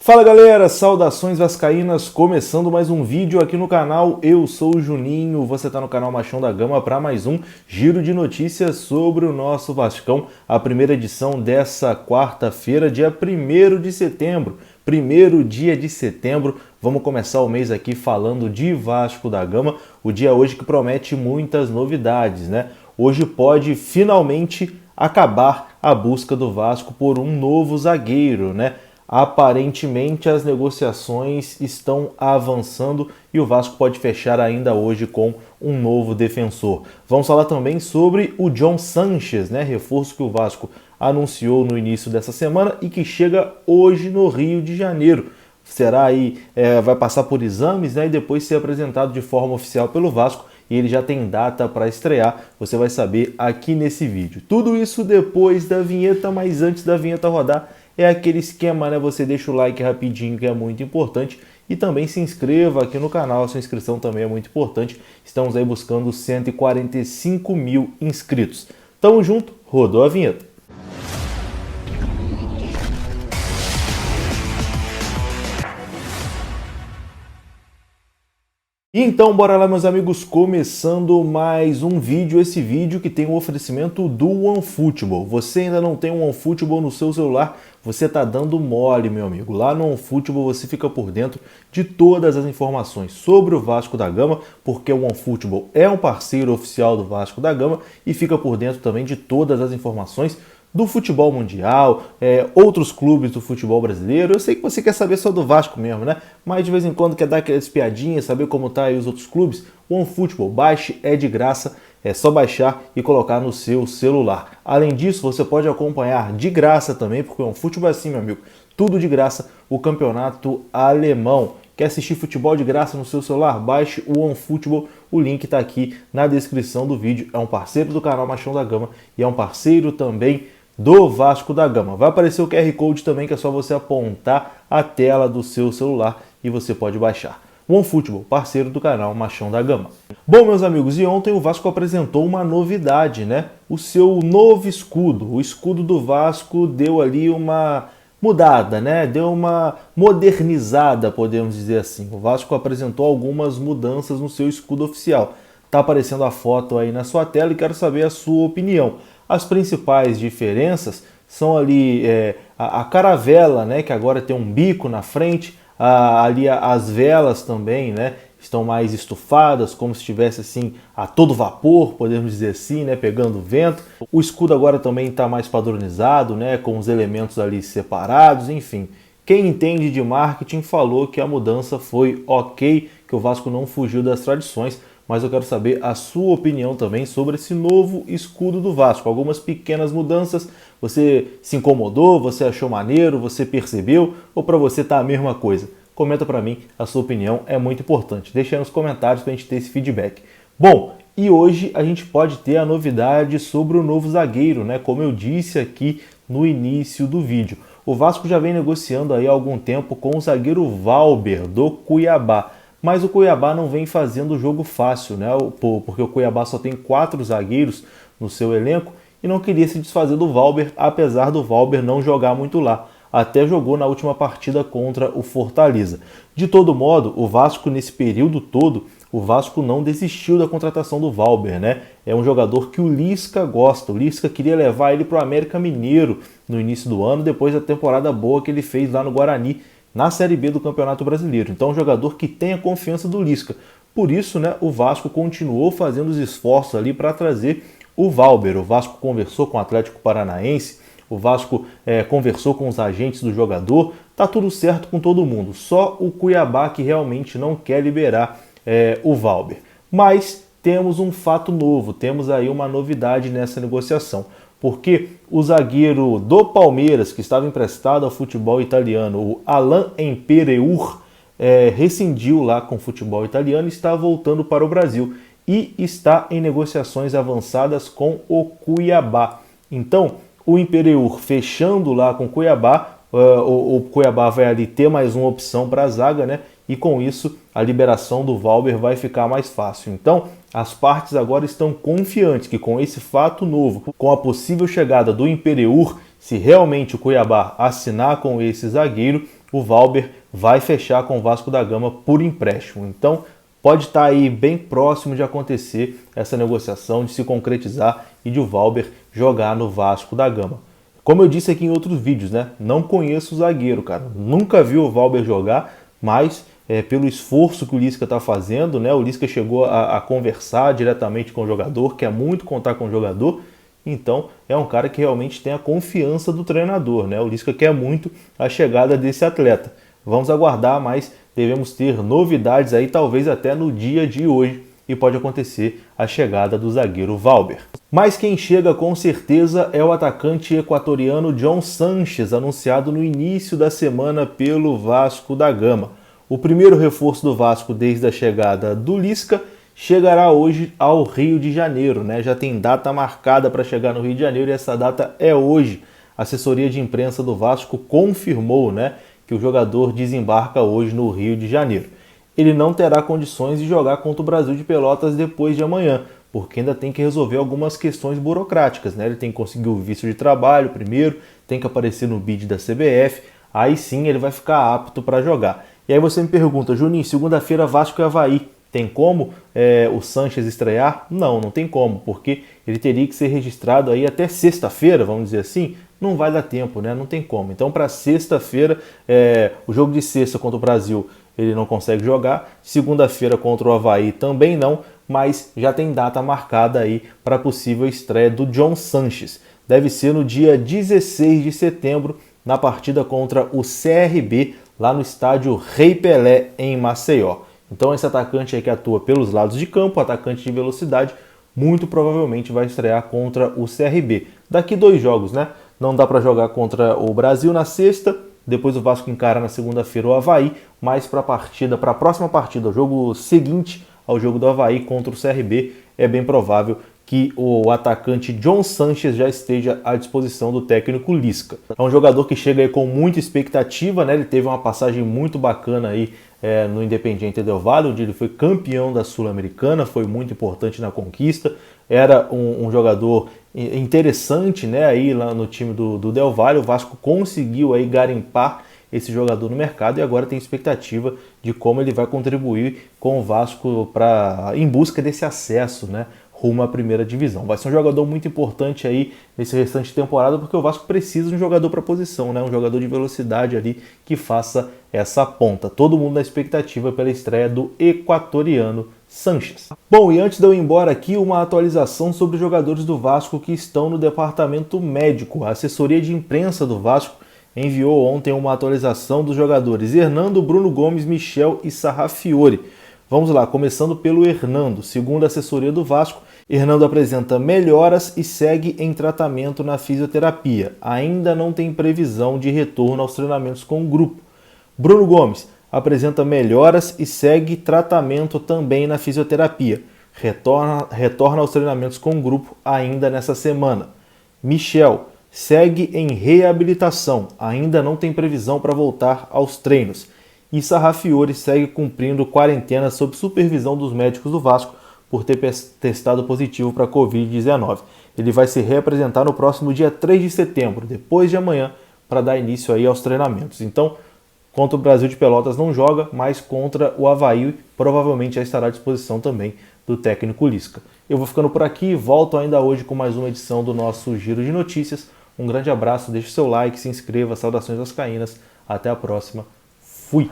Fala galera, saudações vascaínas, começando mais um vídeo aqui no canal. Eu sou o Juninho, você está no canal Machão da Gama para mais um giro de notícias sobre o nosso Vascão, a primeira edição dessa quarta-feira, dia 1º de setembro. Primeiro dia de setembro, vamos começar o mês aqui falando de Vasco da Gama, o dia hoje que promete muitas novidades, né? Hoje pode finalmente acabar a busca do Vasco por um novo zagueiro, né? Aparentemente as negociações estão avançando e o Vasco pode fechar ainda hoje com um novo defensor. Vamos falar também sobre o John Sanchez, né? Reforço que o Vasco anunciou no início dessa semana e que chega hoje no Rio de Janeiro. Será aí, vai passar por exames, né? E depois ser apresentado de forma oficial pelo Vasco. E ele já tem data para estrear, você vai saber aqui nesse vídeo. Tudo isso depois da vinheta, mas antes da vinheta rodar, é aquele esquema, né? Você deixa o like rapidinho, que é muito importante. E também se inscreva aqui no canal, a sua inscrição também é muito importante. Estamos aí buscando 145 mil inscritos. Tamo junto, rodou a vinheta. Então, bora lá, meus amigos, começando mais um vídeo, esse vídeo que tem o oferecimento do OneFootball. Você ainda não tem um OneFootball no seu celular, você tá dando mole, meu amigo. Lá no OneFootball você fica por dentro de todas as informações sobre o Vasco da Gama, porque o OneFootball é um parceiro oficial do Vasco da Gama e fica por dentro também de todas as informações do futebol mundial, outros clubes do futebol brasileiro. Eu sei que você quer saber só do Vasco mesmo, né? Mas de vez em quando quer dar aquelas piadinhas, saber como tá aí os outros clubes. O OneFootball, baixe, é de graça, é só baixar e colocar no seu celular. Além disso, você pode acompanhar de graça também, porque o OneFootball é assim, meu amigo, tudo de graça, o campeonato alemão. Quer assistir futebol de graça no seu celular? Baixe o OneFootball, o link está aqui na descrição do vídeo. É um parceiro do canal Machão da Gama e é um parceiro também do Vasco da Gama. Vai aparecer o QR Code também, que é só você apontar a tela do seu celular e você pode baixar. OneFootball, parceiro do canal Machão da Gama. Bom, meus amigos, e ontem o Vasco apresentou uma novidade, né? O seu novo escudo. O escudo do Vasco deu ali uma mudada, né? Deu uma modernizada, podemos dizer assim. O Vasco apresentou algumas mudanças no seu escudo oficial. Tá aparecendo a foto aí na sua tela e quero saber a sua opinião. As principais diferenças são ali a caravela, né, que agora tem um bico na frente, ali as velas também, né, estão mais estufadas, como se estivesse assim a todo vapor, podemos dizer assim, né, pegando vento. O escudo agora também está mais padronizado, né, com os elementos ali separados, enfim. Quem entende de marketing falou que a mudança foi ok, que o Vasco não fugiu das tradições, mas eu quero saber a sua opinião também sobre esse novo escudo do Vasco. Algumas pequenas mudanças, você se incomodou, você achou maneiro, você percebeu, ou para você tá a mesma coisa? Comenta para mim, a sua opinião é muito importante. Deixa aí nos comentários para a gente ter esse feedback. Bom, e hoje a gente pode ter a novidade sobre o novo zagueiro, né? Como eu disse aqui no início do vídeo. O Vasco já vem negociando aí há algum tempo com o zagueiro Valber, do Cuiabá. Mas o Cuiabá não vem fazendo o jogo fácil, né? Porque o Cuiabá só tem 4 zagueiros no seu elenco e não queria se desfazer do Valber, apesar do Valber não jogar muito lá. Até jogou na última partida contra o Fortaleza. De todo modo, o Vasco nesse período todo, o Vasco não desistiu da contratação do Valber, né? É um jogador que o Lisca gosta. O Lisca queria levar ele para o América Mineiro no início do ano, depois da temporada boa que ele fez lá no Guarani, na Série B do Campeonato Brasileiro. Então, um jogador que tem a confiança do Lisca. Por isso, né, o Vasco continuou fazendo os esforços ali para trazer o Valber. O Vasco conversou com o Atlético Paranaense, o Vasco conversou com os agentes do jogador, tá tudo certo com todo mundo. Só o Cuiabá que realmente não quer liberar o Valber. Mas temos um fato novo, temos aí uma novidade nessa negociação. Porque o zagueiro do Palmeiras, que estava emprestado ao futebol italiano, o Alain Impereur, rescindiu lá com o futebol italiano e está voltando para o Brasil. E está em negociações avançadas com o Cuiabá. Então, o Impereur fechando lá com o Cuiabá, o Cuiabá vai ali ter mais uma opção para a zaga, né? E com isso a liberação do Valber vai ficar mais fácil. Então, as partes agora estão confiantes que com esse fato novo, com a possível chegada do Impereur, se realmente o Cuiabá assinar com esse zagueiro, o Valber vai fechar com o Vasco da Gama por empréstimo. Então pode estar aí bem próximo de acontecer essa negociação, de se concretizar e de o Valber jogar no Vasco da Gama. Como eu disse aqui em outros vídeos, né? Não conheço o zagueiro, cara. Nunca vi o Valber jogar, mas pelo esforço que o Lisca está fazendo, né? O Lisca chegou a conversar diretamente com o jogador, quer muito contar com o jogador. Então é um cara que realmente tem a confiança do treinador, né? O Lisca quer muito a chegada desse atleta. Vamos aguardar, mas devemos ter novidades aí, talvez até no dia de hoje, e pode acontecer a chegada do zagueiro Valber. Mas quem chega com certeza é o atacante equatoriano John Sanchez, anunciado no início da semana pelo Vasco da Gama. O primeiro reforço do Vasco desde a chegada do Lisca chegará hoje ao Rio de Janeiro, né? Já tem data marcada para chegar no Rio de Janeiro e essa data é hoje. A assessoria de imprensa do Vasco confirmou, né, que o jogador desembarca hoje no Rio de Janeiro. Ele não terá condições de jogar contra o Brasil de Pelotas depois de amanhã, porque ainda tem que resolver algumas questões burocráticas, né? Ele tem que conseguir o visto de trabalho primeiro, tem que aparecer no bid da CBF, aí sim ele vai ficar apto para jogar. E aí você me pergunta, Juninho, segunda-feira Vasco e Avaí, tem como o Sanchez estrear? Não, não tem como, porque ele teria que ser registrado aí até sexta-feira, vamos dizer assim, não vai dar tempo, né? Não tem como. Então para sexta-feira, o jogo de sexta contra o Brasil, ele não consegue jogar, segunda-feira contra o Avaí também não, mas já tem data marcada aí para a possível estreia do John Sanchez. Deve ser no dia 16 de setembro, na partida contra o CRB, lá no estádio Rei Pelé, em Maceió. Então esse atacante aí que atua pelos lados de campo, atacante de velocidade, muito provavelmente vai estrear contra o CRB. Daqui 2 jogos, né? Não dá para jogar contra o Brasil na sexta, depois o Vasco encara na segunda-feira o Avaí, mas para a próxima partida, o jogo seguinte ao jogo do Avaí contra o CRB, é bem provável que o atacante John Sanchez já esteja à disposição do técnico Lisca. É um jogador que chega aí com muita expectativa, né? Ele teve uma passagem muito bacana aí no Independiente Del Valle, onde ele foi campeão da Sul-Americana, foi muito importante na conquista, era um jogador interessante, né, aí lá no time do Del Valle. O Vasco conseguiu aí garimpar esse jogador no mercado e agora tem expectativa de como ele vai contribuir com o Vasco em busca desse acesso, né, rumo à primeira divisão. Vai ser um jogador muito importante aí nesse restante de temporada, porque o Vasco precisa de um jogador para a posição, né? Um jogador de velocidade ali que faça essa ponta. Todo mundo na expectativa pela estreia do equatoriano Sanchez. Bom, e antes de eu ir embora aqui, uma atualização sobre os jogadores do Vasco que estão no departamento médico. A assessoria de imprensa do Vasco enviou ontem uma atualização dos jogadores Hernando, Bruno Gomes, Michel e Sarrafiori. Vamos lá, começando pelo Hernando. Segundo a assessoria do Vasco, Hernando apresenta melhoras e segue em tratamento na fisioterapia. Ainda não tem previsão de retorno aos treinamentos com o grupo. Bruno Gomes apresenta melhoras e segue tratamento também na fisioterapia. Retorna aos treinamentos com o grupo ainda nessa semana. Michel segue em reabilitação. Ainda não tem previsão para voltar aos treinos. E Sarrafiori segue cumprindo quarentena sob supervisão dos médicos do Vasco por ter testado positivo para a Covid-19. Ele vai se reapresentar no próximo dia 3 de setembro, depois de amanhã, para dar início aí aos treinamentos. Então, contra o Brasil de Pelotas não joga, mas contra o Avaí provavelmente já estará à disposição também do técnico Lisca. Eu vou ficando por aqui, volto ainda hoje com mais uma edição do nosso Giro de Notícias. Um grande abraço, deixe seu like, se inscreva, saudações vascaínas, até a próxima. Fui!